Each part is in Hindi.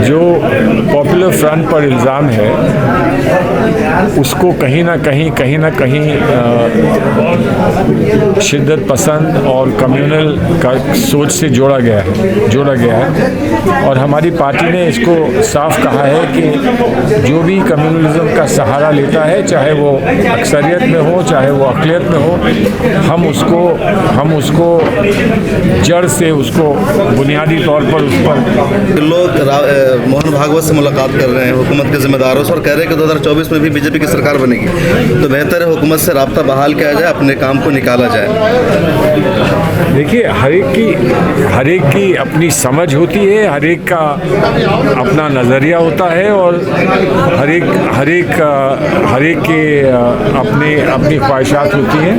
जो पॉपुलर फ्रंट पर इल्ज़ाम है उसको कहीं ना कहीं शिद्दत पसंद और कम्युनल का सोच से जोड़ा गया है और हमारी पार्टी ने इसको साफ कहा है कि जो भी कम्युनलिज्म का सहारा लेता है, चाहे वो अक्सरियत में हो चाहे वो अक़लियत में हो, हम उसको जड़ से उसको बुनियादी तौर पर उस पर लोग मोहन भागवत से मुलाकात कर रहे हैं हुकूमत के ज़िम्मेदारों से और कह रहे हैं कि 2024 में भी बीजेपी की सरकार बनेगी, तो बेहतर है हुकूमत से राब्ता बहाल किया जाए, अपने काम को निकाला जाए। देखिए, हर एक की अपनी समझ होती है, हर एक का अपना नज़रिया होता है और हर एक के अपनी ख्वाहिशात होती हैं।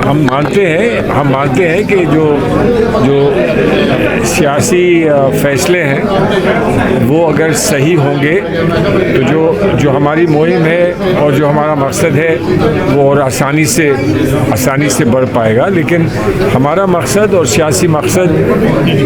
हम मानते हैं कि जो सियासी फैसले हैं वो अगर सही होंगे तो जो हमारी मुहिम है और जो हमारा मकसद है वो और आसानी से बढ़ पाएगा। लेकिन हमारा मकसद और सियासी मकसद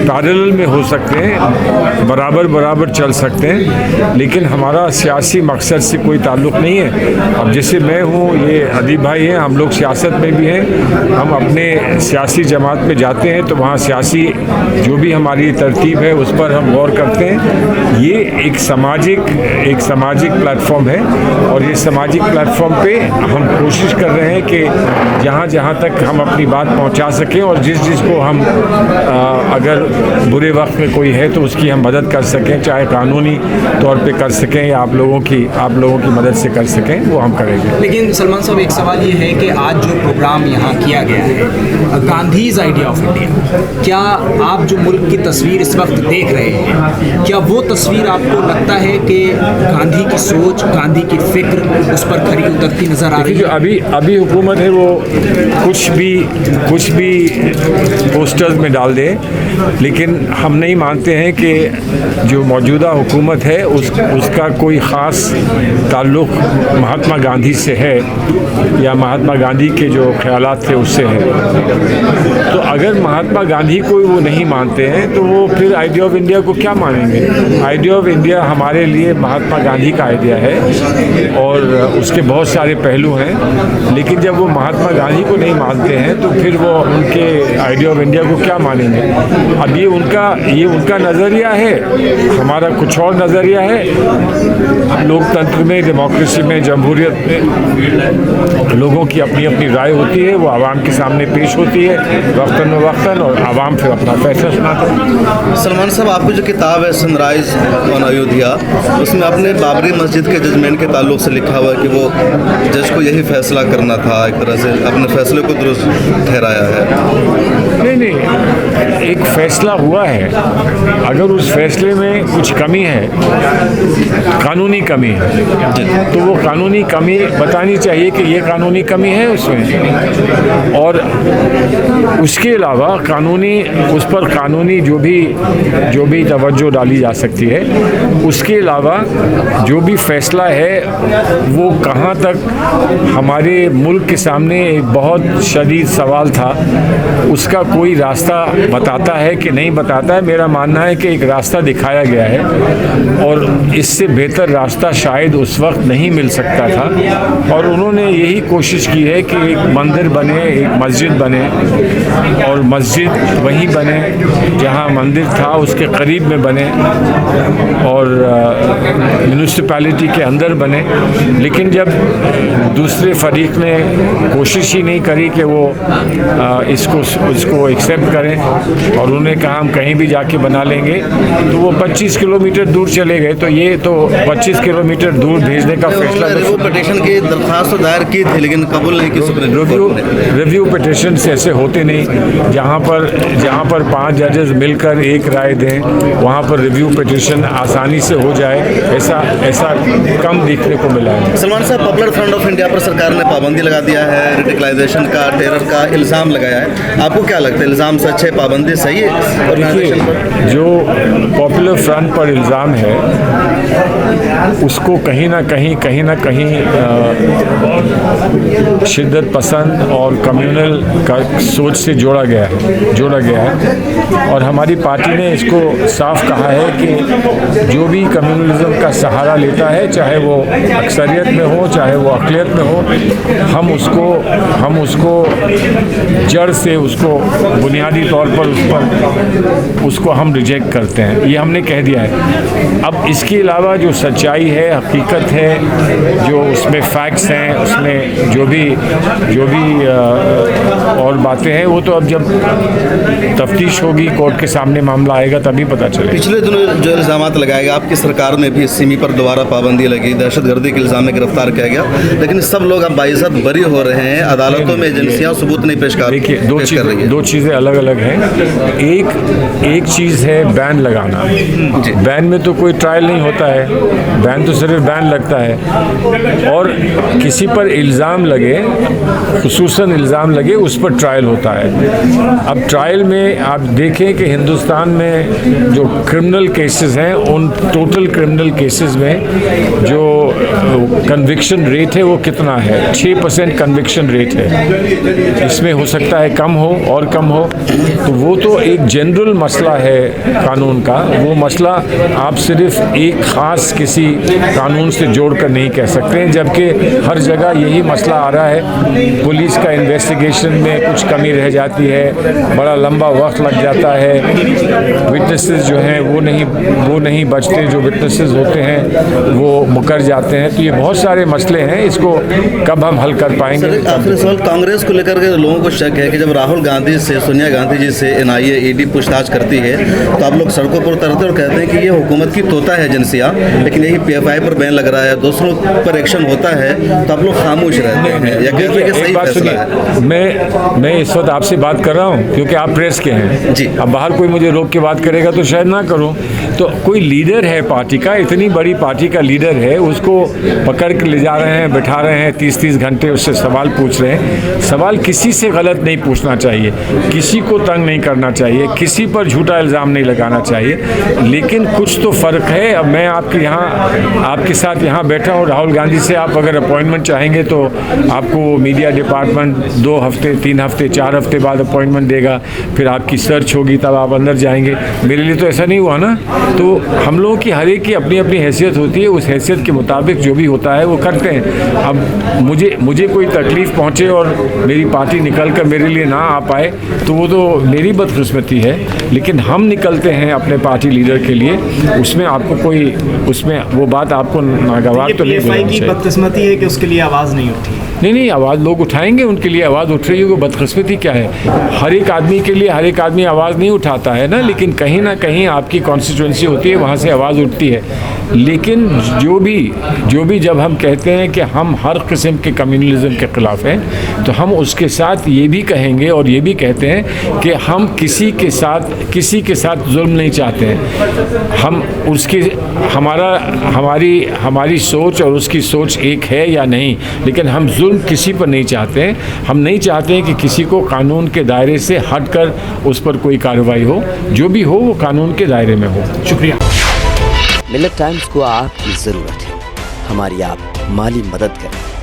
पैरेलल में हो सकते हैं, बराबर चल सकते हैं, लेकिन हमारा सियासी मकसद से कोई ताल्लुक़ नहीं है। अब जैसे मैं हूँ, ये अदीब भाई हैं, हम लोग सियासत में भी हैं, हम अपने सियासी जमात में जाते हैं तो वहाँ सियासी जो भी हमारी तरतीब है उस पर हम गौर करते हैं। ये एक सामाजिक प्लेटफॉर्म है और ये सामाजिक प्लेटफॉर्म पे हम कोशिश कर रहे हैं कि जहाँ तक हम अपनी बात पहुँचा सकें और जिसको हम अगर बुरे वक्त में कोई है तो उसकी हम मदद कर सकें, चाहे कानूनी तौर पे कर सकें या आप लोगों की मदद से कर सकें, वो हम करेंगे। लेकिन सलमान साहब, एक सवाल ये है कि आज जो प्रोग्राम यहाँ किया गया है, गांधीज़ आइडिया ऑफ इंडिया, क्या आप जो मुल्क की तस्वीर इस वक्त देख रहे हैं, क्या वो तस्वीर आपको लगता है कि गांधी की सोच, गांधी की फिक्र उस पर खरी उतरती नज़र आ रही है? जो अभी हुकूमत है वो कुछ भी पोस्टर्स में डाल दे, लेकिन हम नहीं मानते हैं कि जो मौजूदा हुकूमत है उसका कोई ख़ास ताल्लुक़ महात्मा गांधी से है या महात्मा गांधी के जो ख्यालात थे उससे है। तो अगर महात्मा गांधी को वो नहीं मानते हैं तो वो फिर आइडिया ऑफ इंडिया को क्या मानेंगे? आइडिया ऑफ इंडिया हमारे लिए महात्मा गांधी का आइडिया है और उसके बहुत सारे पहलू हैं, लेकिन जब वो महात्मा गांधी को नहीं मानते हैं तो फिर वो उनके आइडिया ऑफ इंडिया को क्या मानेंगे? अब ये उनका नज़रिया है, हमारा कुछ और नज़रिया है। लोकतंत्र में, डेमोक्रेसी में, जमहूरियत में लोगों की अपनी राय होती है, वो आवाम के सामने पेश होती है वक्तन और आवाम फिर अपना फैसला सुनाते हैं। सलमान साहब, आपकी जो किताब है सनराइज ऑन अयोध्या, उसमें आपने बाबरी मस्जिद के जजमेंट के ताल्लुक से लिखा हुआ है कि वो जज को यही फैसला करना था, एक तरह से अपने फैसले को दुरुस्त ठहराया है। नहीं, एक फैसला हुआ है, अगर उस फैसले में कुछ कमी है, कानूनी कमी है, तो वो कानूनी कमी बतानी चाहिए कि ये कानूनी कमी है उसमें, और उसके अलावा उस पर कानूनी जो भी तवज्जो डाली जा सकती है, उसके अलावा जो भी फैसला है वो कहाँ तक हमारे मुल्क के सामने एक बहुत शदीद सवाल था, उसका कोई रास्ता बताता है कि नहीं बताता है। मेरा मानना है कि एक रास्ता दिखाया गया है और इससे बेहतर रास्ता शायद उस वक्त नहीं मिल सकता था, और उन्होंने यही कोशिश की है कि एक मंदिर बने, एक मस्जिद बने, और मस्जिद वहीं बने जहां मंदिर था उसके करीब में बने और म्यूनिसिपैलिटी के अंदर बने। लेकिन जब दूसरे फरीक ने कोशिश ही नहीं करी कि वो इसको एक्सेप्ट करें और उन्होंने कहा हम कहीं भी जाके बना लेंगे, तो वो 25 किलोमीटर दूर चले गए। तो ये तो 25 किलोमीटर दूर भेजने का फैसला, रिव्यू पिटीशन की दरख्वास्त दायर की थी लेकिन कबूल नहीं की। रिव्यू पिटीशन से ऐसे होते नहीं, जहाँ पर 5 जजेस मिलकर एक राय दें वहाँ पर रिव्यू पिटीशन आसानी से हो जाए, ऐसा कम देखने को मिला है। सलमान साहब, पॉपुलर फ्रंट ऑफ इंडिया पर सरकार ने पाबंदी लगा दिया है, रेडिकलाइजेशन का, टेरर का इल्ज़ाम लगाया है, आपको क्या लगता है इल्ज़ाम सच है, पाबंदी सही है ऑर्गेनाइजेशन पर? देखिए, जो पॉपुलर फ्रंट पर इल्ज़ाम है उसको कहीं ना कहीं शिद्दत पसंद और कम्युनल का सोच से जोड़ा गया है और हमारी पार्टी ने इसको साफ कहा है कि जो भी कम्युनलिज्म का सहारा लेता है, चाहे वो अक्सरियत में हो चाहे वो अक़लियत में हो, हम उसको जड़ से उसको बुनियादी तौर पर उसको हम रिजेक्ट करते हैं। ये हमने कह दिया है। अब इसके अलावा जो सच्चाई है, हकीकत है, जो उसमें फैक्ट्स हैं, उसमें जो भी और बातें हैं, वो तो अब जब तफ्तीश होगी, कोर्ट के सामने मामला आएगा तभी पता चलेगा। पिछले दिनों जो इल्ज़ामात लगाए गए, आपकी सरकार में भी सिमी पर दोबारा पाबंदी लगी, दहशतगर्दी के इल्ज़ाम में गिरफ्तार किया गया, लेकिन सब लोग अब बाइज़्ज़त बरी हो रहे हैं। अदालतों में एजेंसियाँ सबूत नहीं पेश कर रही है। दो चीज़ें अलग अलग हैं। एक चीज़ है बैन लगाना। बैन में तो कोई ट्रायल नहीं होता है, बैन तो सिर्फ बैन लगता है, और किसी पर इल्ज़ाम लगे, खुसूसन इल्ज़ाम लगे, उस पर ट्रायल होता है। अब ट्रायल में आप देखें कि हिंदुस्तान में जो क्रिमिनल केसेस हैं, उन टोटल क्रिमिनल केसेस में जो कन्विक्शन रेट है वो कितना है? 6% कन्विक्शन रेट है। इसमें हो सकता है कम हो और कम हो, तो वो तो एक जनरल मसला है कानून का। वो मसला आप सिर्फ एक ख़ास किसी कानून से जोड़कर नहीं कह सकते हैं, जबकि हर जगह यही मसला आ रहा है। पुलिस का इन्वेस्टिगेशन में कुछ कमी रह जाती है, बड़ा लंबा वक्त लग जाता है, विटनेसेस जो हैं वो नहीं बचते, जो विटनेसेस होते हैं वो मुकर जाते हैं। तो ये बहुत सारे मसले हैं, इसको कब हम हल कर पाएंगे? आखिरी सवाल, कांग्रेस को लेकर के लोगों को शक है कि जब राहुल गांधी से, सोनिया गांधी जी से NIA ED पूछताछ करती है तो आप लोग सड़कों पर उतरते और कहते हैं कि ये हुकूमत की तोता है एजेंसियाँ, लेकिन यही PFI पर बैन लग रहा है, दूसरों पर एक्शन होता है तो आप लोग खामोश रहते हैं। या कहते हैं कि सही फैसला है? मैं इस वक्त आपसे बात कर रहा हूँ क्योंकि आप प्रेस के हैं जी। अब बाहर कोई मुझे रोक के बात करेगा तो शायद ना करूँ। तो कोई लीडर है पार्टी का, इतनी बड़ी पार्टी का लीडर है, उसको पकड़ के ले जा रहे हैं, बैठा रहे हैं, 30-30 घंटे उससे सवाल पूछ रहे हैं। सवाल किसी से गलत नहीं पूछना चाहिए, किसी को तंग नहीं करना चाहिए, किसी पर झूठा इल्ज़ाम नहीं लगाना चाहिए, लेकिन कुछ तो फ़र्क है। अब मैं आपके साथ यहाँ बैठा हूँ, राहुल गांधी से आप अगर अपॉइंटमेंट चाहेंगे तो आपको मीडिया डिपार्टमेंट 2 हफ्ते, 3 हफ्ते, 4 हफ्ते बाद अपॉइंटमेंट देगा, फिर आपकी सर्च होगी, तब आप अंदर जाएंगे। मेरे लिए तो ऐसा नहीं हुआ ना। तो हम लोगों की हर एक की अपनी अपनी हैसियत होती है, उस हैसियत के मुताबिक जो भी होता है वो करते हैं। अब मुझे कोई तकलीफ़ पहुँचे और मेरी पार्टी निकल कर मेरे लिए ना आ पाए तो वो तो मेरी बदकिस्मती है, लेकिन हम निकलते हैं अपने पार्टी लीडर के लिए, उसमें वो बात आपको नागवार तो नहीं बोलनी चाहिए। बदकिस्मती है कि उसके लिए आवाज़ नहीं उठी। नहीं, आवाज़ लोग उठाएंगे, उनके लिए आवाज़ उठ रही है। वो बदकिस्मती क्या है? हर एक आदमी के लिए हर एक आदमी आवाज़ नहीं उठाता है ना, लेकिन कहीं ना कहीं आपकी कॉन्स्टिट्यूंसी होती है, वहाँ से आवाज़ उठती है। लेकिन जो भी जब हम कहते हैं कि हम हर किस्म के कम्युनलिज्म के ख़िलाफ़ हैं, तो हम उसके साथ ये भी कहेंगे और ये भी कहते हैं कि हम किसी के साथ जुल्म नहीं चाहते हैं। हम उसकी हमारी सोच और उसकी सोच एक है या नहीं, लेकिन हम जुल्म किसी पर नहीं चाहते हैं। हम नहीं चाहते हैं कि किसी को कानून के दायरे से हटकर उस पर कोई कार्रवाई हो। जो भी हो वो कानून के दायरे में हो। शुक्रिया। मिलत टाइम्स को आपकी ज़रूरत है, हमारी आप माली मदद करें।